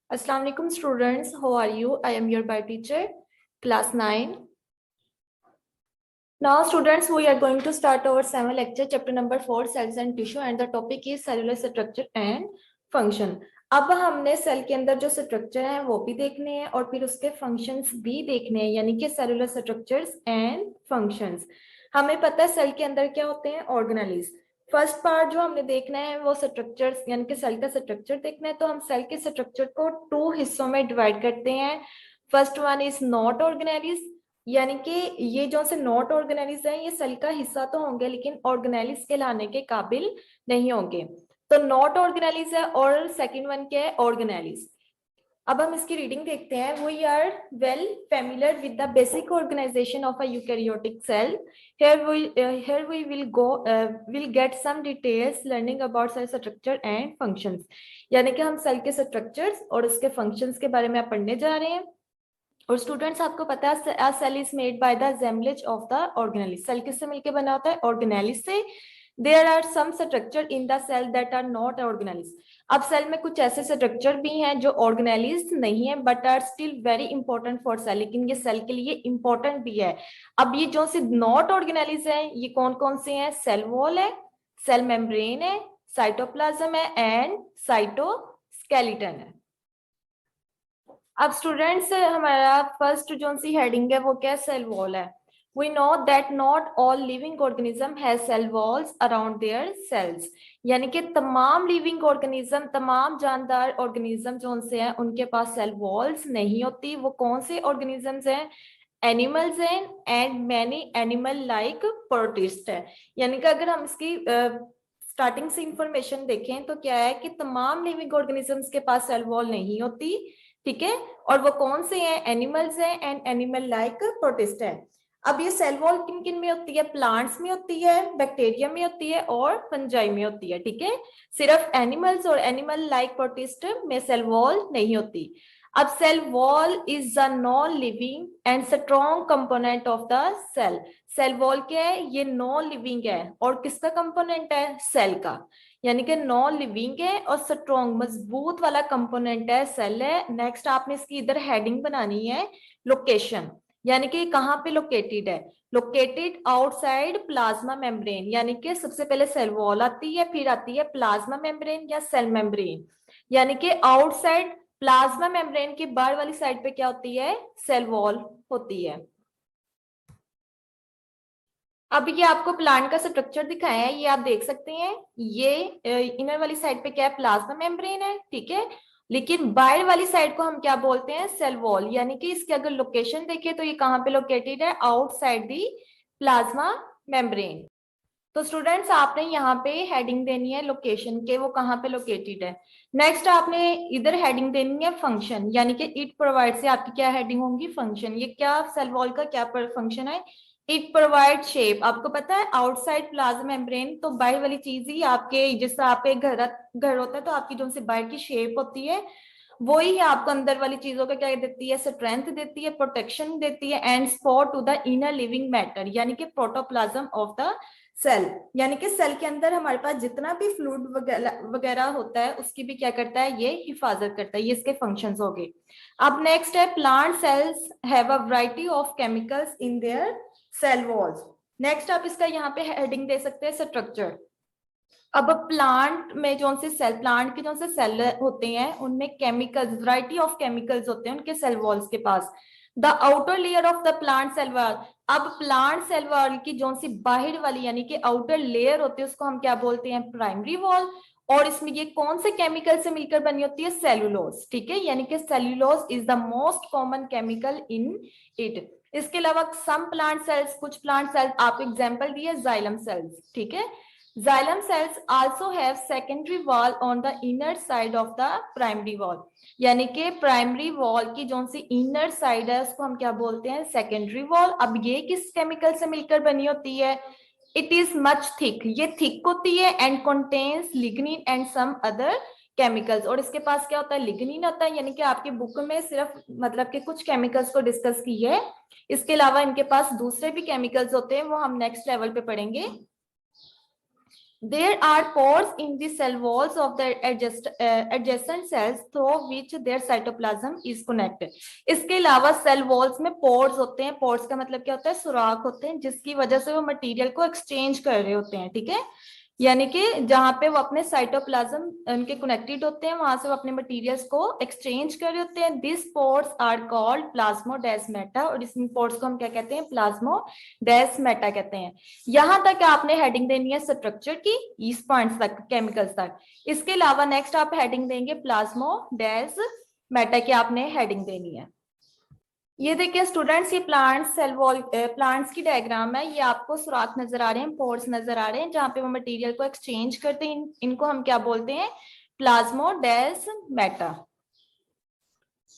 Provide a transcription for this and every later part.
Assalamu alaikum students, how are you? I am your bio teacher, class 9. Now students, we are going to start our 7th lecture, chapter number 4, cells and tissue, and the topic is cellular structure and function. अब हमने cell के अंदर जो structure है वो भी देखने हैं और फिर उसके फंक्शंस भी देखने हैं, यानी कि सेलुलर स्ट्रक्चर्स एंड फंक्शंस। हमें पता है सेल के अंदर क्या होते हैं, ऑर्गेनेल्स। फर्स्ट पार्ट जो हमने देखना है वो स्ट्रक्चर्स यानी कि सेल का स्ट्रक्चर देखना है, तो हम सेल के स्ट्रक्चर को 2 हिस्सों में डिवाइड करते हैं। First one is not organelles, यानी कि ये जो से नॉट ऑर्गेनेल्स है ये सेल का हिस्सा तो होंगे लेकिन ऑर्गेनेल्स कहलाने के काबिल नहीं होंगे, तो नॉट ऑर्गेनेल्स है। और सेकंड वन क्या है, ऑर्गेनेल्स। अब हम इसकी रीडिंग देखते हैं। We are well familiar with the basic organization of a eukaryotic cell. here we will get some details learning about cell structure and functions, यानी कि हम सेल के स्ट्रक्चर्स और उसके फंक्शंस के बारे में आप पढ़ने जा रहे हैं। और स्टूडेंट्स आपको पता है cell is made by the assemblage of the organelles. Cell किससे मिलकर बना होता है, ऑर्गेनेल्स से। There are some structure in the cell that are not organelles. अब सेल में कुछ ऐसे स्ट्रक्चर भी हैं जो ऑर्गेनेल्स नहीं है but are still very important for cell, लेकिन ये सेल के लिए इंपॉर्टेंट भी है। अब ये जो से नॉट ऑर्गेनेल्स है ये कौन कौन से हैं, सेल वॉल है, सेल मेम्ब्रेन है, साइटोप्लाज्म है एंड साइटोस्केलेटन है। अब स्टूडेंट्स हमारा फर्स्ट जो सी हेडिंग है वो क्या, सेल वॉल है। We know that not all living organism has cell walls around their cells, यानी कि तमाम लिविंग ऑर्गेनिज्म, तमाम जानदार ऑर्गेनिज्म जो से हैं उनके पास सेल वॉल्स नहीं होती। वो कौन से ऑर्गेनिजम्स हैं, एनिमल्स हैं and many animal like protist है। यानी कि अगर हम इसकी स्टार्टिंग से इंफॉर्मेशन देखें तो क्या है कि तमाम लिविंग ऑर्गेनिजम्स के पास सेल वॉल नहीं होती, ठीक है। और वो कौन से हैं, एनिमल्स हैं एंड एनिमल लाइक प्रोटिस्ट है। अब ये सेल वॉल किन किन में होती है, प्लांट्स में होती है, बैक्टीरिया में होती है और फंजाई में होती है, ठीक है। सिर्फ एनिमल्स और एनिमल लाइक प्रोटिस्ट में सेल वॉल नहीं होती। अब cell wall is the non living and strong component of the cell. Cell wall क्या है, ये नॉन लिविंग है और किसका कंपोनेंट है, सेल का, यानी कि नॉन लिविंग है और स्ट्रॉन्ग मजबूत वाला कंपोनेंट है, सेल है। नेक्स्ट आपने इसकी इधर हेडिंग बनानी है, लोकेशन, यानी कि कहाँ पे लोकेटेड है, लोकेटेड आउटसाइड प्लाज्मा मेम्ब्रेन, यानी कि सबसे पहले सेल वॉल आती है फिर आती है प्लाज्मा मेम्ब्रेन या सेल मेम्ब्रेन, यानी कि आउटसाइड प्लाज्मा मेम्ब्रेन की बाहर वाली साइड पे क्या होती है, सेल वॉल होती है। अब ये आपको प्लांट का स्ट्रक्चर दिखाया है, ये आप देख सकते हैं। ये इनर वाली साइड पे क्या है, प्लाज्मा मेम्ब्रेन है, ठीक है। लेकिन बाहर वाली साइड को हम क्या बोलते हैं, सेल वॉल, यानी कि इसकी अगर लोकेशन देखें तो ये कहाँ पे लोकेटेड है, आउटसाइड दी प्लाज्मा मेम्ब्रेन। तो स्टूडेंट्स आपने यहाँ पे हेडिंग देनी है लोकेशन के, वो कहाँ पे लोकेटेड है। नेक्स्ट आपने इधर हेडिंग देनी है फंक्शन, यानी कि इट प्रोवाइड से आपकी क्या हेडिंग होगी, फंक्शन। ये क्या सेल वॉल का क्या फंक्शन है, इट प्रोवाइड शेप। आपको पता है आउटसाइड प्लाज्मा मेम्ब्रेन, तो बाहर वाली चीज ही आपके, जैसे आपके घर होता है तो आपकी जो से बाहर की शेप होती है वही आपको अंदर वाली चीजों का क्या देती है, स्ट्रेंथ देती है, प्रोटेक्शन देती है and support to the inner living matter, यानी कि प्रोटोप्लाज्म ऑफ द सेल। यानी कि सेल के अंदर हमारे पास जितना भी फ्लूइड वगैरह होता है उसकी भी क्या करता है, ये हिफाजत करता है। ये इसके फंक्शंस हो गए। अब नेक्स्ट है, plant cells have a variety of chemicals in their cell walls. Next आप इसका यहाँ पे हेडिंग दे सकते हैं स्ट्रक्चर। अब प्लांट में जो से सेल, प्लांट के जो से सेल होते हैं उनमें केमिकल्स, वैरायटी ऑफ केमिकल्स होते हैं उनके सेल वॉल्स के पास। The outer layer of the plant cell wall, अब प्लांट सेल वॉल की जो सी बाहर वाली यानी कि आउटर लेयर होती है उसको हम क्या बोलते हैं, प्राइमरी वॉल। और इसमें ये कौन से केमिकल से मिलकर बनी होती है, सेलुलोज, ठीक है। यानी कि cellulose is the most common chemical in it. इसके अलावा सम प्लांट सेल्स, कुछ प्लांट सेल्स, आपको एग्जांपल दिए जाइलम सेल्स, ठीक है। Xylem cells also have secondary wall on the inner side of the primary wall, यानी कि प्राइमरी वॉल की जो सी इनर साइड है उसको हम क्या बोलते हैं, सेकेंडरी वॉल। अब ये किस केमिकल से मिलकर बनी होती है, इट इज मच थिक, ये थिक होती है and contains lignin and some other chemicals. और इसके पास क्या होता है, लिग्निन होता है, यानी कि आपकी बुक में सिर्फ मतलब कि कुछ केमिकल्स को डिस्कस की है, इसके अलावा इनके पास दूसरे भी केमिकल्स होते हैं, वो हम नेक्स्ट लेवल पे पढ़ेंगे। There are pores in the cell walls of the adjacent cells through which their cytoplasm is connected. इसके अलावा सेल वॉल्स में पोर्स होते हैं. पोर्स का मतलब क्या होता है? सुराख होते हैं, जिसकी वजह से वो मटेरियल को एक्सचेंज कर रहे होते हैं. ठीक है, यानी कि जहां पे वो अपने साइटोप्लाज्म उनके कनेक्टेड होते हैं, वहां से वो अपने मटेरियल्स को एक्सचेंज कर रहे होते हैं. This pores are called plasmodesmata, और इस पोर्स को हम क्या कहते हैं? प्लाज्मोडेस्माटा कहते हैं. यहां तक आपने हेडिंग देनी है स्ट्रक्चर की, इस पॉइंट्स तक, केमिकल्स तक. इसके अलावा नेक्स्ट आप हेडिंग देंगे प्लाज्मोडेस्माटा की आपने हेडिंग देनी है. ये देखिए स्टूडेंट्स, ये प्लांट्स सेल वॉल प्लांट्स की डायग्राम है. ये आपको सुराख नजर आ रहे हैं, पोर्स नजर आ रहे हैं, जहां पे वो मटेरियल को एक्सचेंज करते हैं. इनको हम क्या बोलते हैं? प्लाज्मोडेस्माटा.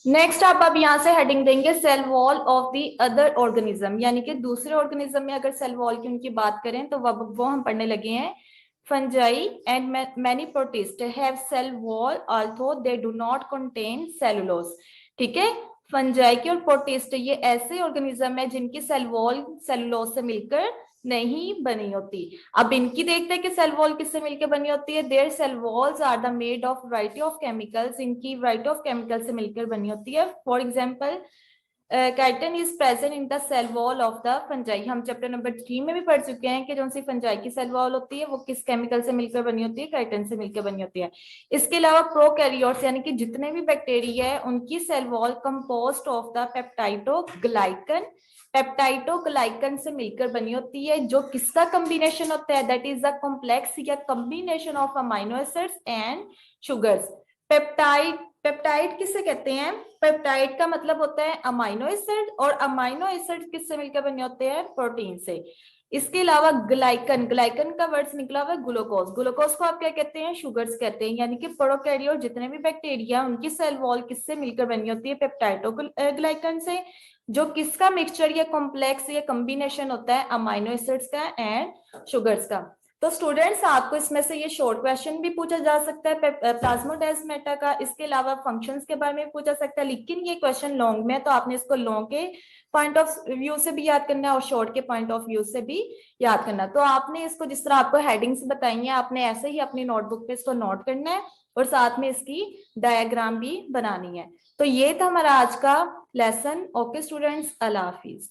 नेक्स्ट आप अब यहाँ से हेडिंग देंगे cell wall of the other organism, यानी कि दूसरे ऑर्गेनिज्म में अगर सेल वॉल की उनकी बात करें तो वो हम पढ़ने लगे हैं. Fungi and many protist have cell wall although they do not contain cellulose. ठीक है, फंजाई की और प्रोटिस्ट ये ऐसे ऑर्गेनिज्म है जिनकी सेल वॉल सेलुलोज से मिलकर नहीं बनी होती. अब इनकी देखते हैं कि सेल वॉल किससे मिलकर बनी होती है. Their cell walls are the made of variety of chemicals. इनकी वैरायटी ऑफ केमिकल से मिलकर बनी होती है. For example chitin is present in the cell wall of the fungi. हम चैप्टर नंबर 3 में भी पढ़ चुके हैं कि जो सी फंजाई की सेल वॉल होती है वो किस केमिकल से मिलकर बनी होती है? काइटिन से मिलकर बनी होती है. इसके अलावा प्रोकैरियोट्स यानी कि जितने भी बैक्टीरिया है उनकी cell wall composed of the peptidoglycan. Peptidoglycan से मिलकर बनी होती है, जो किसका कॉम्बिनेशन होता है? दैट इज द कॉम्प्लेक्स या combination of amino acids and sugars. Peptide किससे कहते हैं? पेप्टाइड का मतलब होता है अमाइनो एसिड, और अमाइनो एसिड किससे मिलकर बने होते हैं? प्रोटीन से. इसके अलावा ग्लाइकन, ग्लाइकन का वर्ड्स निकला हुआ है ग्लूकोज. ग्लूकोज को आप क्या कहते हैं? शुगर्स कहते हैं. यानी कि प्रोकैरियोट जितने भी बैक्टीरिया उनकी सेल वॉल किससे मिलकर बनी होती है? पेप्टाइडोग्लाइकन से, जो किसका मिक्सचर या कॉम्प्लेक्स या कॉम्बिनेशन होता है? अमाइनो एसिड्स का एंड शुगर्स का. तो स्टूडेंट्स आपको इसमें से ये शॉर्ट क्वेश्चन भी पूछा जा सकता है प्लाज्मोडेस्माटा का. इसके अलावा फंक्शंस के बारे में पूछा सकता है, लेकिन ये क्वेश्चन लॉन्ग में है तो आपने इसको लॉन्ग के पॉइंट ऑफ व्यू से भी याद करना है और शॉर्ट के पॉइंट ऑफ व्यू से भी याद करना है. तो आपने इसको जिस तरह आपको हेडिंग्स बताई हैं आपने ऐसे ही अपनी नोटबुक पे इसको नोट करना है और साथ में इसकी डायग्राम भी बनानी है. तो ये था हमारा आज का लेसन. ओके स्टूडेंट्स, अल्लाह हाफिज.